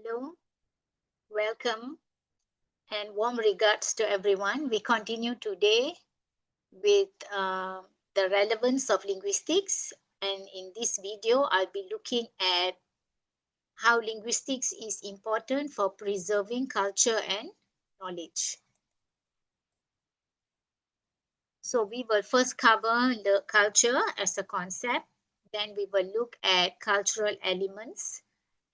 Hello, welcome, and warm regards to everyone. We continue today with the relevance of linguistics, and in this video, I'll be looking at how linguistics is important for preserving culture and knowledge. So, we will first cover the culture as a concept, then, we will look at cultural elements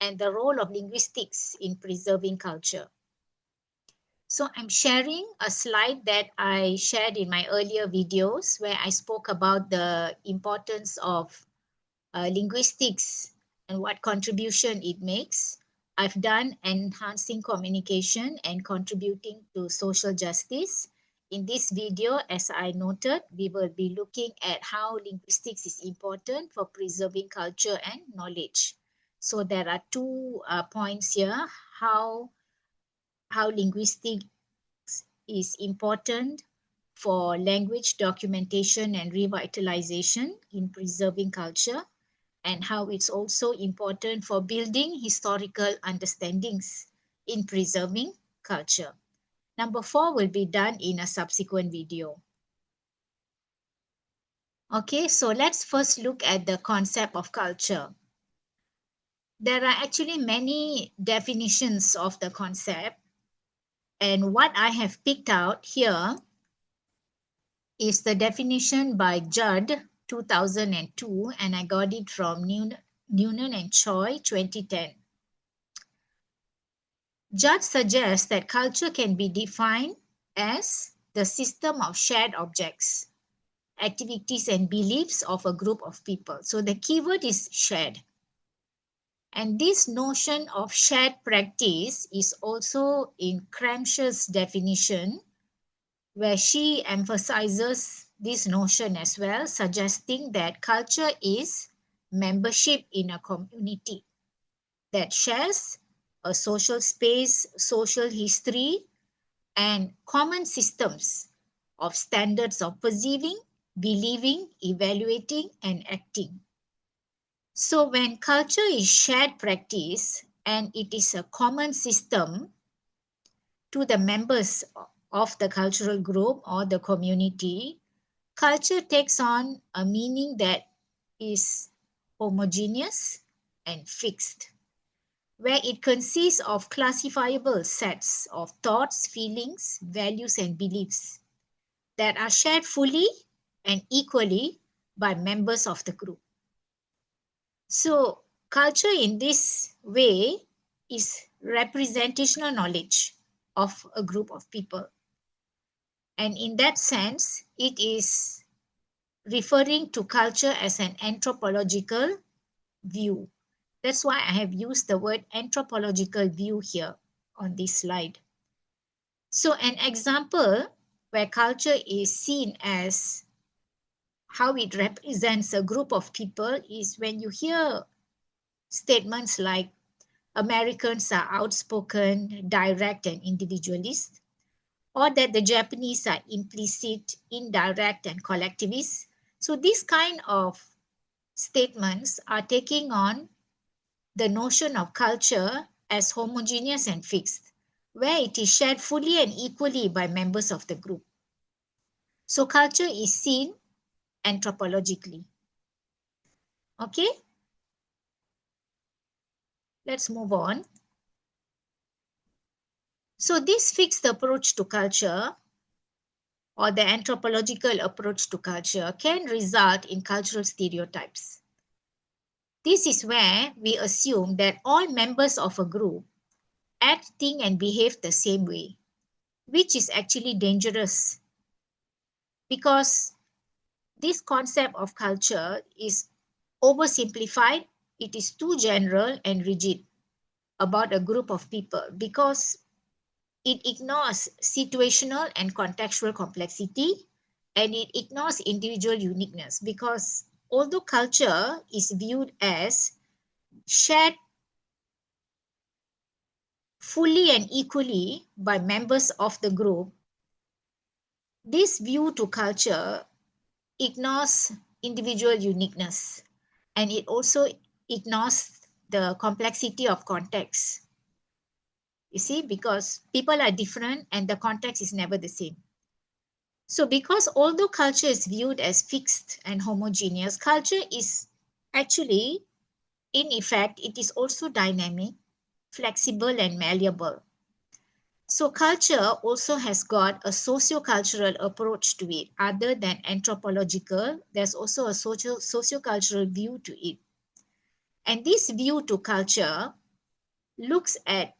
and the role of linguistics in preserving culture. So I'm sharing a slide that I shared in my earlier videos where I spoke about the importance of linguistics and what contribution it makes. I've done enhancing communication and contributing to social justice. In this video, as I noted, we will be looking at how linguistics is important for preserving culture and knowledge. So there are two points here, how linguistics is important for language documentation and revitalization in preserving culture, and how it's also important for building historical understandings in preserving culture. Number 4 will be done in a subsequent video. Okay, so let's first look at the concept of culture. There are actually many definitions of the concept, and what I have picked out here is the definition by Judd 2002, and I got it from Noonan and Choi 2010. Judd suggests that culture can be defined as the system of shared objects, activities, and beliefs of a group of people. So the keyword is shared. And this notion of shared practice is also in Gramsci's definition, where she emphasizes this notion as well, suggesting that culture is membership in a community that shares a social space, social history, and common systems of standards of perceiving, believing, evaluating, and acting. So when culture is shared practice and it is a common system to the members of the cultural group or the community, culture takes on a meaning that is homogeneous and fixed, where it consists of classifiable sets of thoughts, feelings, values, and beliefs that are shared fully and equally by members of the group. So, culture in this way is representational knowledge of a group of people. And in that sense, it is referring to culture as an anthropological view. That's why I have used the word anthropological view here on this slide. So an example where culture is seen as how it represents a group of people is when you hear statements like Americans are outspoken, direct, and individualist, or that the Japanese are implicit, indirect, and collectivist. So these kind of statements are taking on the notion of culture as homogeneous and fixed, where it is shared fully and equally by members of the group. So culture is seen anthropologically. Okay? Let's move on. So this fixed approach to culture, or the anthropological approach to culture, can result in cultural stereotypes. This is where we assume that all members of a group act, think, and behave the same way, which is actually dangerous because this concept of culture is oversimplified. It is too general and rigid about a group of people because it ignores situational and contextual complexity, and it ignores individual uniqueness, because although culture is viewed as shared fully and equally by members of the group, this view to culture ignores individual uniqueness, and it also ignores the complexity of context. You see, because people are different and the context is never the same. So because although culture is viewed as fixed and homogeneous, culture is actually, in effect, it is also dynamic, flexible, and malleable. So culture also has got a socio-cultural approach to it. Other than anthropological, there's also a socio-cultural view to it. And this view to culture looks at,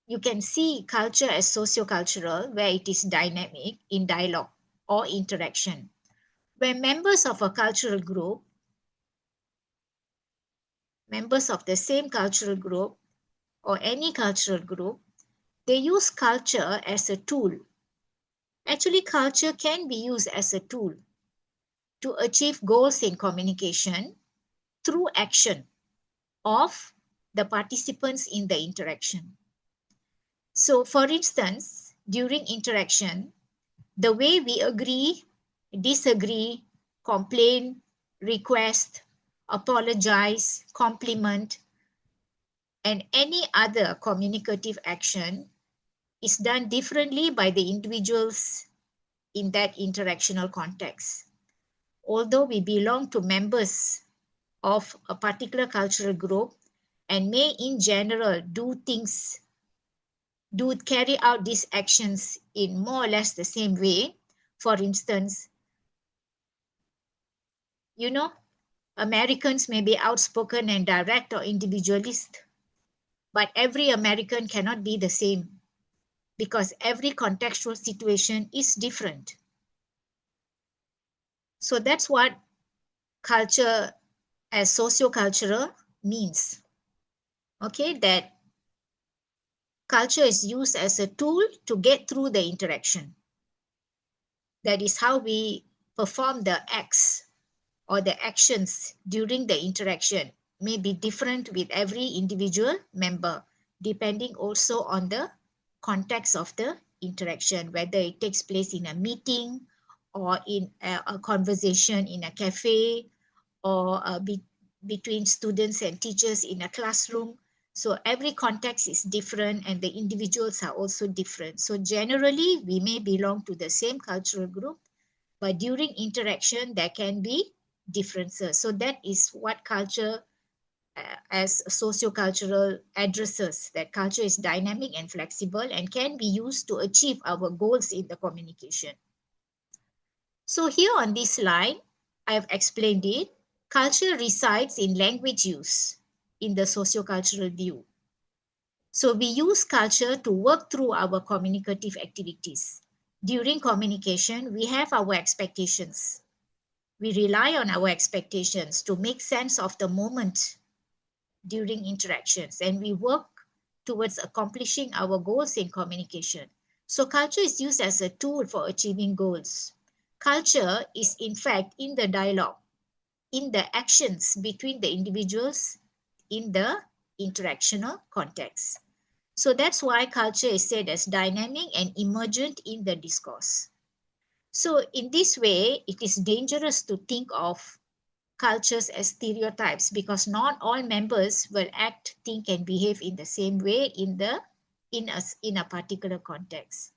you can see culture as socio-cultural, where it is dynamic in dialogue or interaction, where members of the same cultural group or any cultural group, they use culture as a tool. Actually, culture can be used as a tool to achieve goals in communication through action of the participants in the interaction. So, for instance, during interaction, the way we agree, disagree, complain, request, apologize, compliment, and any other communicative action is done differently by the individuals in that interactional context. Although we belong to members of a particular cultural group and may in general carry out these actions in more or less the same way. For instance, you know, Americans may be outspoken and direct or individualist, but every American cannot be the same because every contextual situation is different. So that's what culture as sociocultural means. Okay, that culture is used as a tool to get through the interaction. That is how we perform the acts or the actions during the interaction may be different with every individual member, depending also on the context of the interaction, whether it takes place in a meeting or in a conversation in a cafe or between students and teachers in a classroom. So every context is different and the individuals are also different. So generally, we may belong to the same cultural group, but during interaction, there can be differences. So that is what culture as sociocultural addresses, that culture is dynamic and flexible and can be used to achieve our goals in the communication. So here on this slide, I have explained it. Culture resides in language use in the sociocultural view. So we use culture to work through our communicative activities. During communication, we have our expectations. We rely on our expectations to make sense of the moment during interactions, and we work towards accomplishing our goals in communication. So culture is used as a tool for achieving goals. Culture is in fact in the dialogue, in the actions between the individuals in the interactional context. So that's why culture is said as dynamic and emergent in the discourse. So in this way, it is dangerous to think of cultures as stereotypes because not all members will act, think, and behave in the same way in a particular context.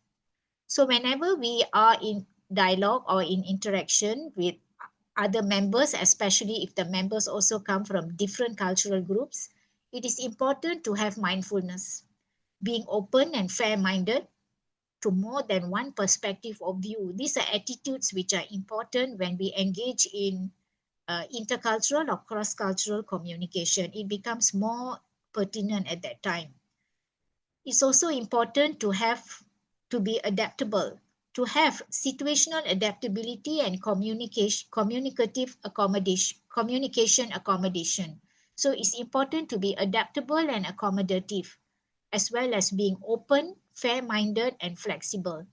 So whenever we are in dialogue or in interaction with other members, especially if the members also come from different cultural groups, it is important to have mindfulness, being open and fair-minded to more than one perspective or view. These are attitudes which are important when we engage in intercultural or cross-cultural communication. It becomes more pertinent at that time. It's also important to be adaptable, to have situational adaptability and communication accommodation. So it's important to be adaptable and accommodative, as well as being open, fair-minded, and flexible.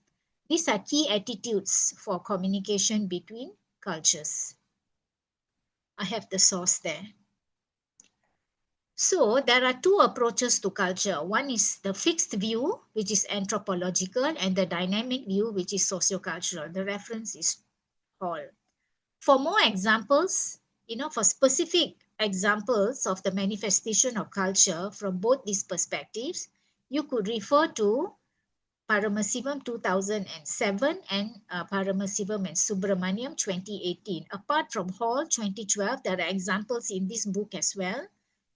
These are key attitudes for communication between cultures. I have the source there. So there are two approaches to culture. One is the fixed view, which is anthropological, and the dynamic view, which is sociocultural. The reference is Hall. For more examples, for specific examples of the manifestation of culture from both these perspectives, You could refer to Paramasivam 2007 and Paramasivam and Subramaniam 2018. Apart from Hall 2012, there are examples in this book as well.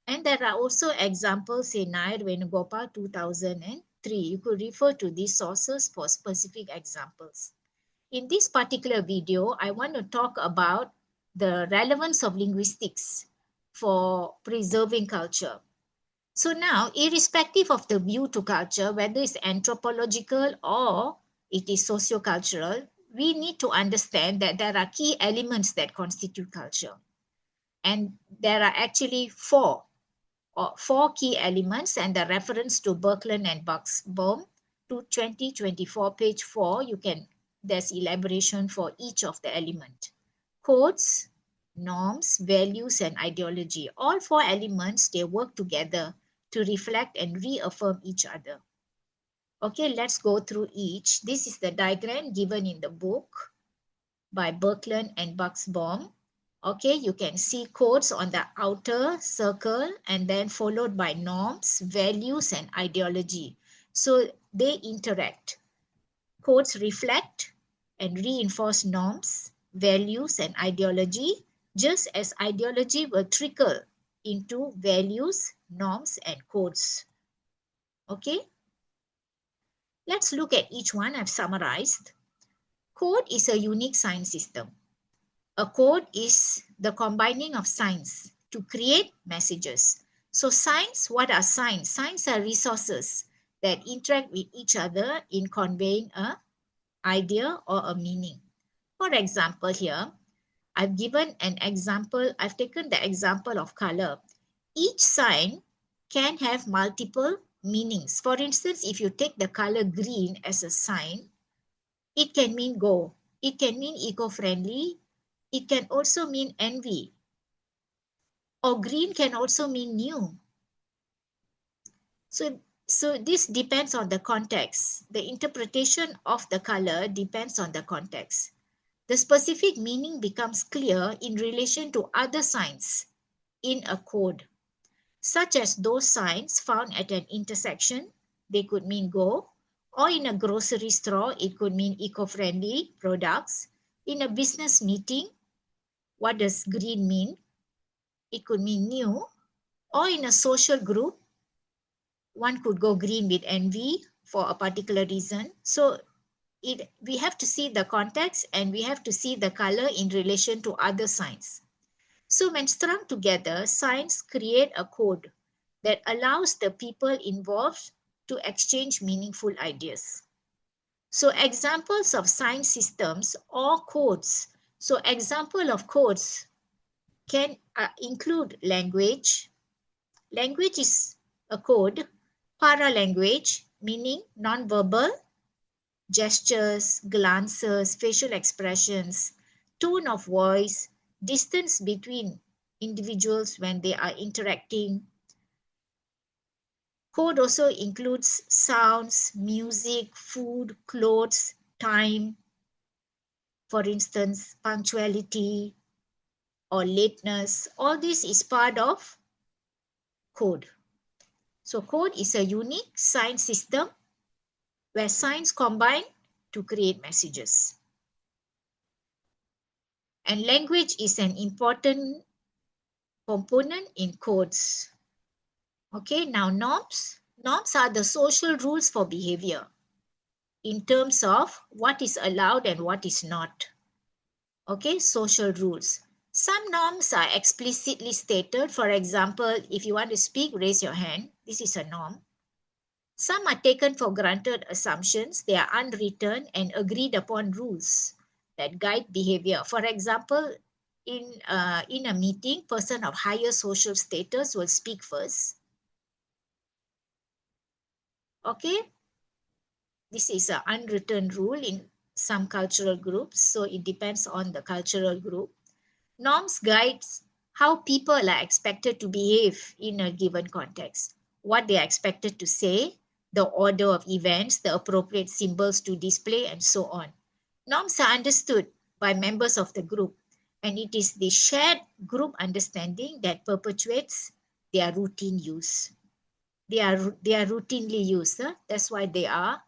And there are also examples in Nair Venugopal 2003. You could refer to these sources for specific examples. In this particular video, I want to talk about the relevance of linguistics for preserving culture. So now, irrespective of the view to culture, whether it's anthropological or it is sociocultural, we need to understand that there are key elements that constitute culture. And there are actually four key elements, and the reference to Berkland and Buxbaum to 2024, page 4, there's elaboration for each of the element. Codes, norms, values, and ideology. All four elements, they work together to reflect and reaffirm each other. Okay, let's go through each. This is the diagram given in the book by Berkland and Buxbaum. Okay, you can see codes on the outer circle and then followed by norms, values, and ideology. So they interact. Codes reflect and reinforce norms, values, and ideology, just as ideology will trickle into values, norms, and codes. Okay, let's look at each one. I've summarized. Code is a unique sign system. A code is the combining of signs to create messages. So signs, what are signs? Signs are resources that interact with each other in conveying an idea or a meaning. For example, here, I've taken the example of color. Each sign can have multiple meanings. For instance, if you take the color green as a sign, it can mean go. It can mean eco-friendly. It can also mean envy. Or green can also mean new. So this depends on the context. The interpretation of the color depends on the context. The specific meaning becomes clear in relation to other signs in a code, such as those signs found at an intersection. They could mean go, or in a grocery store, it could mean eco-friendly products. In a business meeting, what does green mean? It could mean new. Or in a social group, one could go green with envy for a particular reason. So we have to see the context and we have to see the color in relation to other signs. So when strung together, signs create a code that allows the people involved to exchange meaningful ideas. So examples of sign systems or codes. So example of codes can include language. Language is a code. Paralanguage, meaning non-verbal, gestures, glances, facial expressions, tone of voice, distance between individuals when they are interacting. Code also includes sounds, music, food, clothes, time. For instance, punctuality or lateness. All this is part of code. So code is a unique sign system where signs combine to create messages. And language is an important component in codes. Okay, now norms. Norms are the social rules for behavior in terms of what is allowed and what is not. Okay, social rules. Some norms are explicitly stated. For example, if you want to speak, raise your hand. This is a norm. Some are taken for granted assumptions. They are unwritten and agreed upon rules that guide behavior. For example, in a meeting, person of higher social status will speak first. Okay, this is an unwritten rule in some cultural groups, so it depends on the cultural group. Norms guides how people are expected to behave in a given context, what they are expected to say, the order of events, the appropriate symbols to display, and so on. Norms are understood by members of the group, and it is the shared group understanding that perpetuates their routine use. They are routinely used. That's why they are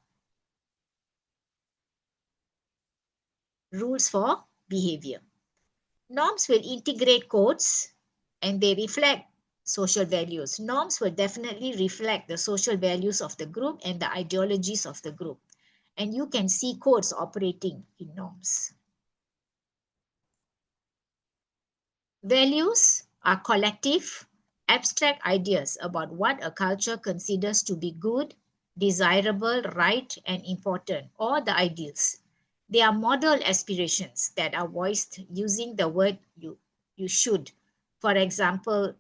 rules for behavior. Norms will integrate codes and they reflect social values. Norms will definitely reflect the social values of the group and the ideologies of the group. And you can see codes operating in norms. Values are collective, abstract ideas about what a culture considers to be good, desirable, right, and important, or the ideals. They are model aspirations that are voiced using the word you should. For example,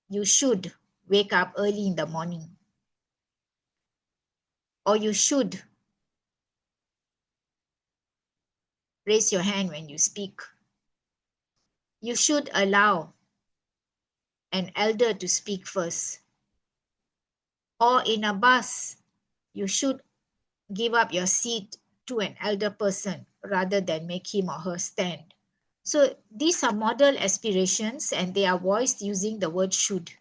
you should wake up early in the morning, or you should raise your hand when you speak. You should allow an elder to speak first. Or in a bus, you should give up your seat to an elder person rather than make him or her stand. So these are model aspirations and they are voiced using the word should.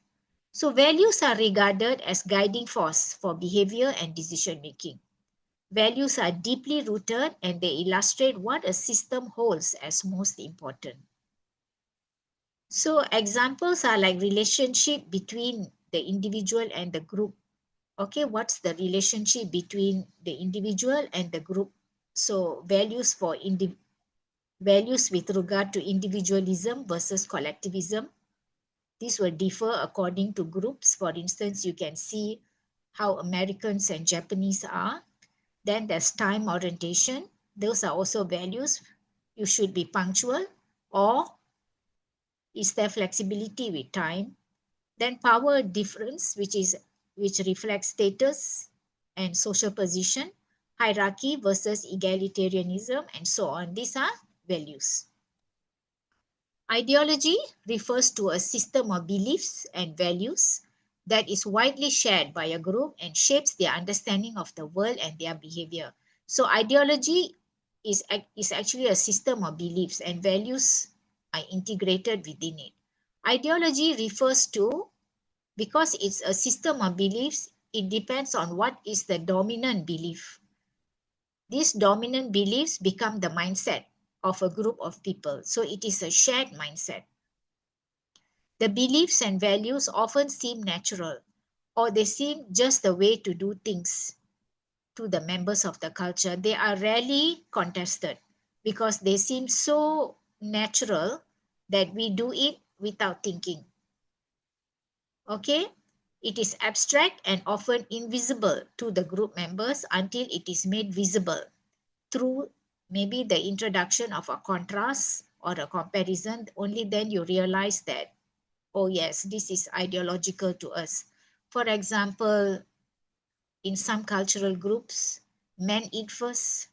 So values are regarded as guiding force for behavior and decision making. Values are deeply rooted and they illustrate what a system holds as most important. So examples are like relationship between the individual and the group. Okay, what's the relationship between the individual and the group? So values with regard to individualism versus collectivism. These will differ according to groups. For instance, you can see how Americans and Japanese are. Then there's time orientation. Those are also values. You should be punctual, or is there flexibility with time? Then power difference, which reflects status and social position, hierarchy versus egalitarianism, and so on. These are values. Ideology refers to a system of beliefs and values that is widely shared by a group and shapes their understanding of the world and their behavior. So ideology is actually a system of beliefs and values are integrated within it. Ideology refers to, because it's a system of beliefs, it depends on what is the dominant belief. These dominant beliefs become the mindset of a group of people. So it is a shared mindset. The beliefs and values often seem natural, or they seem just the way to do things to the members of the culture. They are rarely contested because they seem so natural that we do it without thinking. Okay? It is abstract and often invisible to the group members until it is made visible through maybe the introduction of a contrast or a comparison. Only then you realize that, oh yes, this is ideological to us. For example, in some cultural groups, men eat first,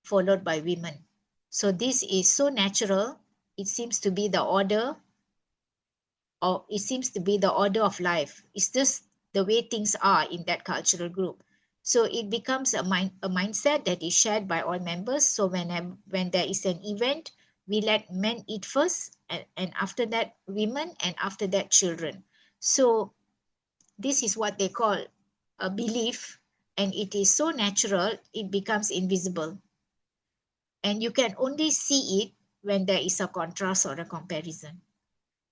followed by women. So this is so natural. It seems to be the order, or it seems to be the order of life. It's just the way things are in that cultural group. So it becomes a mindset that is shared by all members. So when there is an event, we let men eat first, and after that women, and after that children. So this is what they call a belief, and it is so natural it becomes invisible. And you can only see it when there is a contrast or a comparison.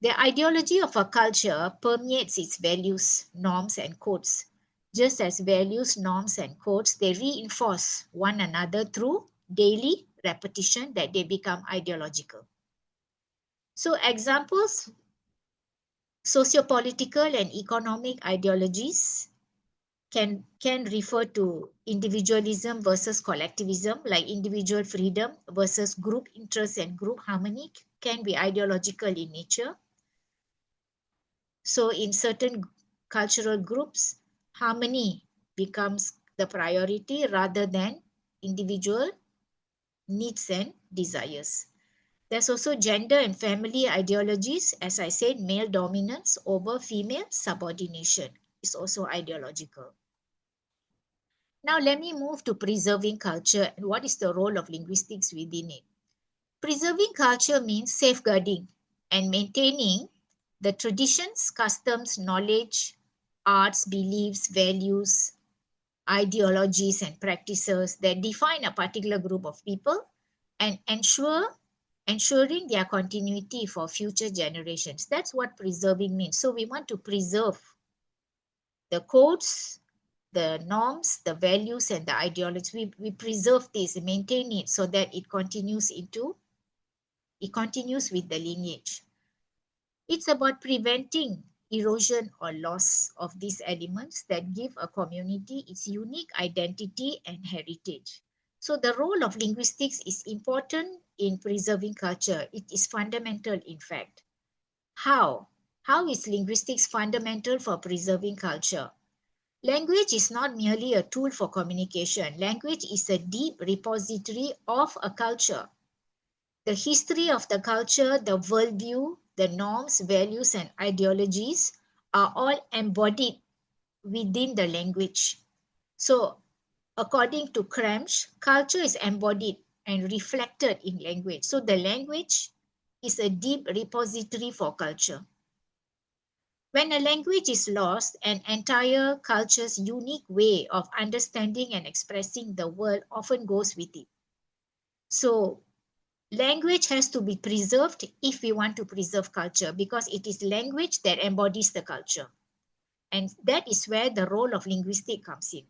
The ideology of a culture permeates its values, norms, and codes. Just as values, norms, and codes, they reinforce one another through daily repetition that they become ideological. So examples, sociopolitical and economic ideologies can refer to individualism versus collectivism, like individual freedom versus group interest and group harmony can be ideological in nature. So in certain cultural groups, harmony becomes the priority rather than individual needs and desires. There's also gender and family ideologies. As I said, male dominance over female subordination is also ideological. Now let me move to preserving culture and what is the role of linguistics within it. Preserving culture means safeguarding and maintaining the traditions, customs, knowledge, arts, beliefs, values, ideologies, and practices that define a particular group of people and ensuring their continuity for future generations. That's what preserving means. So we want to preserve the codes, the norms, the values, and the ideologies. We preserve this, maintain it so that it continues with the lineage. It's about preventing erosion or loss of these elements that give a community its unique identity and heritage. So the role of linguistics is important in preserving culture. It is fundamental, in fact. How? How is linguistics fundamental for preserving culture? Language is not merely a tool for communication. Language is a deep repository of a culture. The history of the culture, the worldview, the norms, values, and ideologies are all embodied within the language. So, according to Cramsch, culture is embodied and reflected in language. So, the language is a deep repository for culture. When a language is lost, an entire culture's unique way of understanding and expressing the world often goes with it. So, language has to be preserved if we want to preserve culture, because it is language that embodies the culture. And that is where the role of linguistics comes in.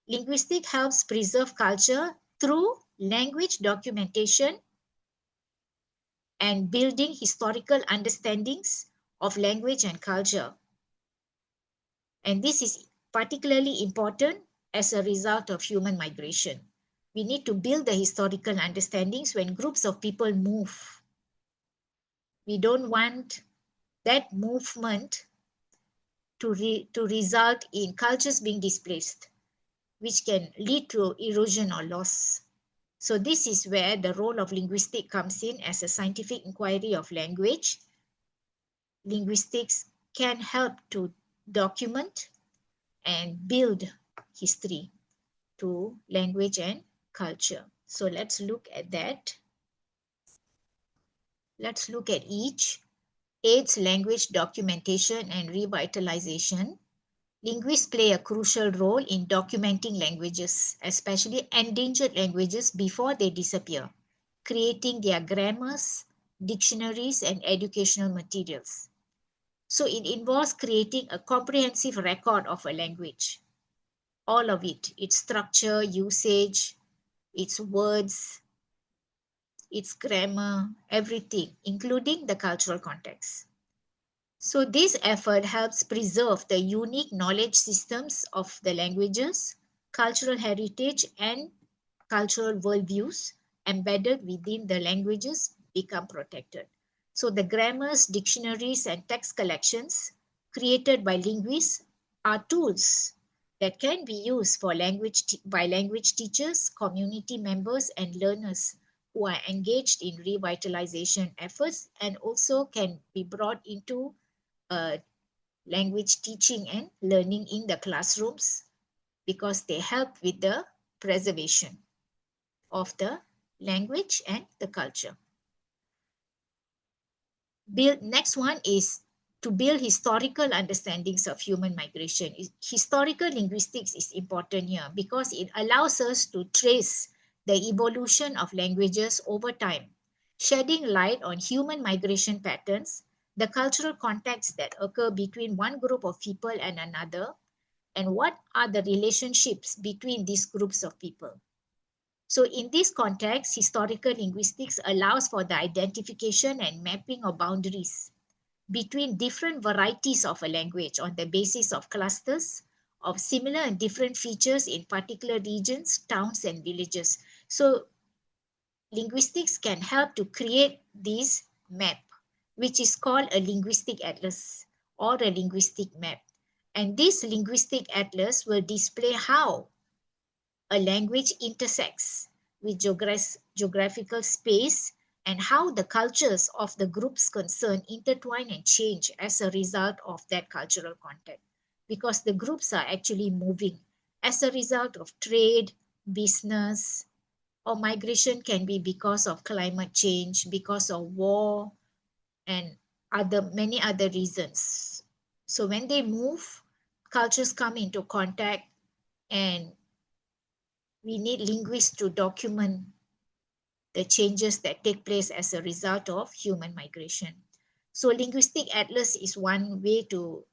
Linguistics helps preserve culture through language documentation and building historical understandings of language and culture. And this is particularly important as a result of human migration. We need to build the historical understandings when groups of people move. We don't want that movement to result in cultures being displaced, which can lead to erosion or loss. So this is where the role of linguistics comes in as a scientific inquiry of language. Linguistics can help to document and build history to language and culture. So let's look at that. Let's look at each. Aids language documentation and revitalization. Linguists play a crucial role in documenting languages, especially endangered languages, before they disappear, creating their grammars, dictionaries, and educational materials. So it involves creating a comprehensive record of a language. All of it, its structure, usage, its words, its grammar, everything, including the cultural context. So this effort helps preserve the unique knowledge systems of the languages, cultural heritage, and cultural worldviews embedded within the languages become protected. So the grammars, dictionaries, and text collections created by linguists are tools that can be used for by language teachers, community members, and learners who are engaged in revitalization efforts, and also can be brought into language teaching and learning in the classrooms, because they help with the preservation of the language and the culture. Next one is to build historical understandings of human migration. Historical linguistics is important here because it allows us to trace the evolution of languages over time, shedding light on human migration patterns, the cultural contexts that occur between one group of people and another, and what are the relationships between these groups of people. So in this context, historical linguistics allows for the identification and mapping of boundaries between different varieties of a language on the basis of clusters of similar and different features in particular regions, towns, and villages. So linguistics can help to create this map, which is called a linguistic atlas or a linguistic map. And this linguistic atlas will display how a language intersects with geographical space and how the cultures of the groups concerned intertwine and change as a result of that cultural context. Because the groups are actually moving as a result of trade, business, or migration can be because of climate change, because of war, and many other reasons. So when they move, cultures come into contact, and we need linguists to document the changes that take place as a result of human migration. So linguistic atlas is one way to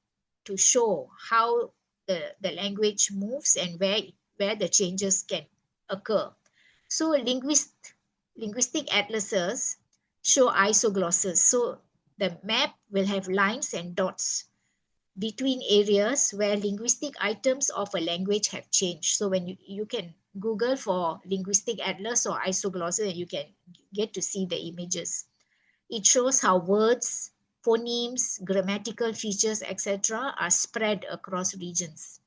show how the language moves and where the changes can occur. So linguistic atlases show isoglosses. So the map will have lines and dots between areas where linguistic items of a language have changed. So when you can Google for linguistic atlas or isoglosses, and you can get to see the images. It shows how words, phonemes, grammatical features, etc. are spread across regions.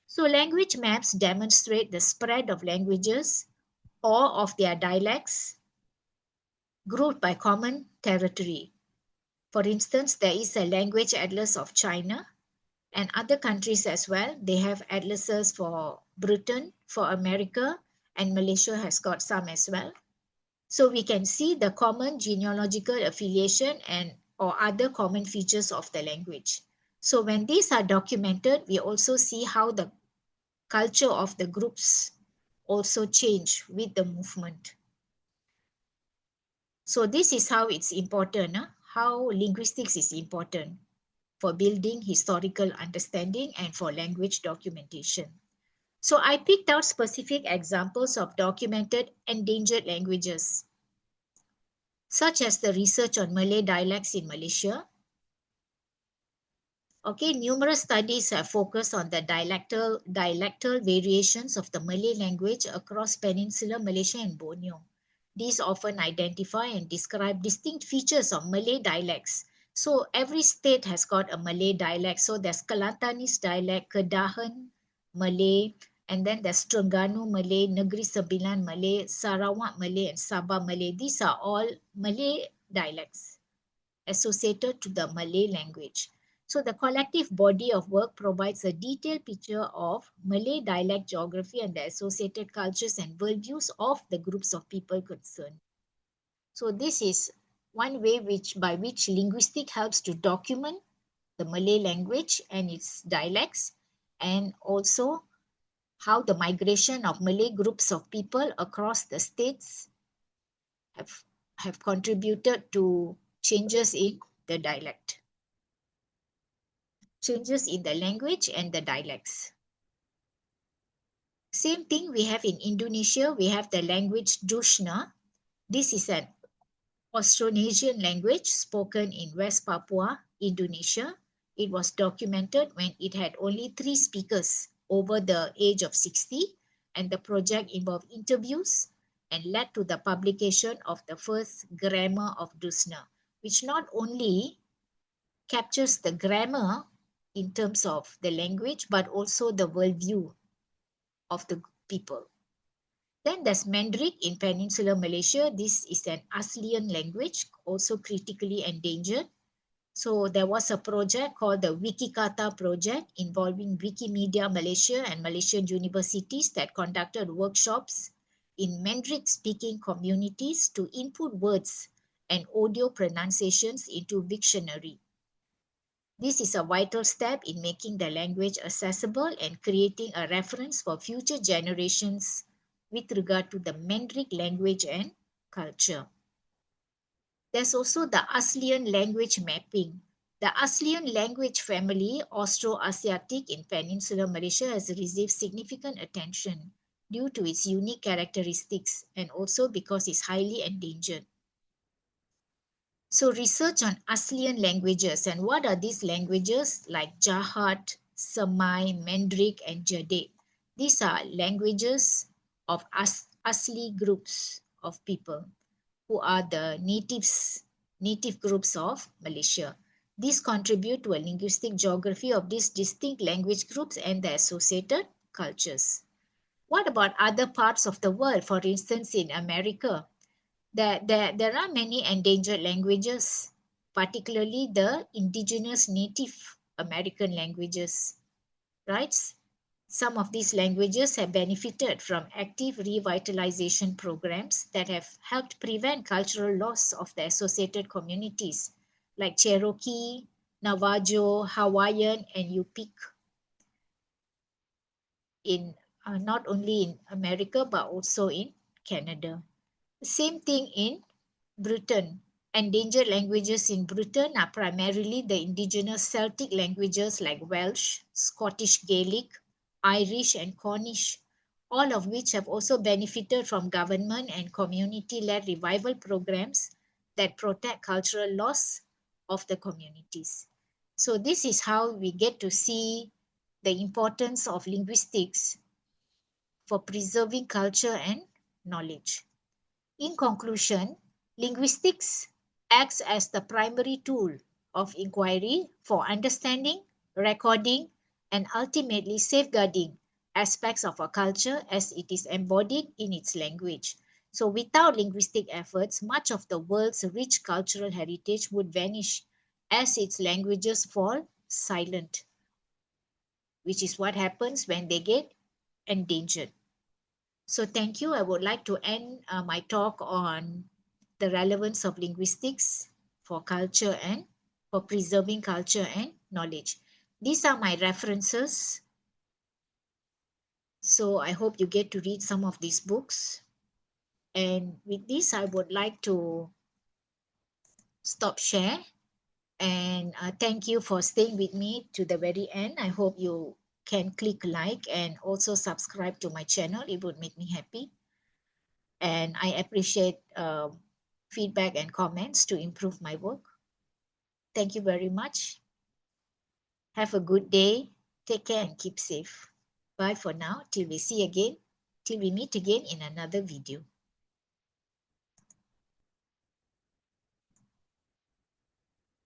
So language maps demonstrate the spread of languages or of their dialects grouped by common territory. For instance, there is a language atlas of China and other countries as well. They have atlases for Britain, for America, and Malaysia has got some as well. So we can see the common genealogical affiliation and or other common features of the language. So when these are documented, we also see how the culture of the groups also change with the movement. So this is how it's important, how linguistics is important for building historical understanding and for language documentation. So I picked out specific examples of documented endangered languages, such as the research on Malay dialects in Malaysia. Okay, numerous studies have focused on the dialectal variations of the Malay language across Peninsular Malaysia and Borneo. These often identify and describe distinct features of Malay dialects. So every state has got a Malay dialect. So there's Kelantanese dialect, Kedahan Malay, and then there's Terengganu Malay, Negeri Sembilan Malay, Sarawak Malay, and Sabah Malay. These are all Malay dialects associated to the Malay language. So the collective body of work provides a detailed picture of Malay dialect geography and the associated cultures and worldviews of the groups of people concerned. So this is one way by which linguistics helps to document the Malay language and its dialects, and also how the migration of Malay groups of people across the states have contributed to changes in the dialect. Changes in the language and the dialects. Same thing we have in Indonesia. We have the language Dushna. This is an Austronesian language spoken in West Papua, Indonesia. It was documented when it had only 3 speakers over the age of 60, and the project involved interviews and led to the publication of the first grammar of Dushna, which not only captures the grammar in terms of the language, but also the worldview of the people. Then there's Mandarin in Peninsular Malaysia. This is an Aslian language, also critically endangered. So there was a project called the Wikikata project involving Wikimedia Malaysia and Malaysian universities that conducted workshops in Mandarin-speaking communities to input words and audio pronunciations into Wiktionary. This is a vital step in making the language accessible and creating a reference for future generations with regard to the Mandarin language and culture. There's also the Aslian language mapping. The Aslian language family, Austroasiatic in Peninsular Malaysia, has received significant attention due to its unique characteristics and also because it's highly endangered. So research on Aslian languages, and what are these languages like Jahat, Semai, Mandarin, and Jadek? These are languages of Asli groups of people who are the native groups of Malaysia. These contribute to a linguistic geography of these distinct language groups and the associated cultures. What about other parts of the world? For instance, in America, there are many endangered languages, particularly the indigenous Native American languages, right? Some of these languages have benefited from active revitalization programs that have helped prevent cultural loss of the associated communities like Cherokee, Navajo, Hawaiian, and Yupik. in not only in America but also in Canada. Same thing in Britain. Endangered languages in Britain are primarily the indigenous Celtic languages like Welsh, Scottish Gaelic, Irish, and Cornish, all of which have also benefited from government and community led revival programs that protect cultural loss of the communities. So, this is how we get to see the importance of linguistics for preserving culture and knowledge. In conclusion, linguistics acts as the primary tool of inquiry for understanding, recording, and ultimately safeguarding aspects of a culture as it is embodied in its language. So, without linguistic efforts, much of the world's rich cultural heritage would vanish as its languages fall silent, which is what happens when they get endangered. So, thank you. I would like to end my talk on the relevance of linguistics for culture and for preserving culture and knowledge. These are my references. So, I hope you get to read some of these books. And with this, I would like to stop share and thank you for staying with me to the very end. I hope you can click like and also subscribe to my channel. It would make me happy. And I appreciate feedback and comments to improve my work. Thank you very much. Have a good day. Take care and keep safe. Bye for now. Till we meet again in another video.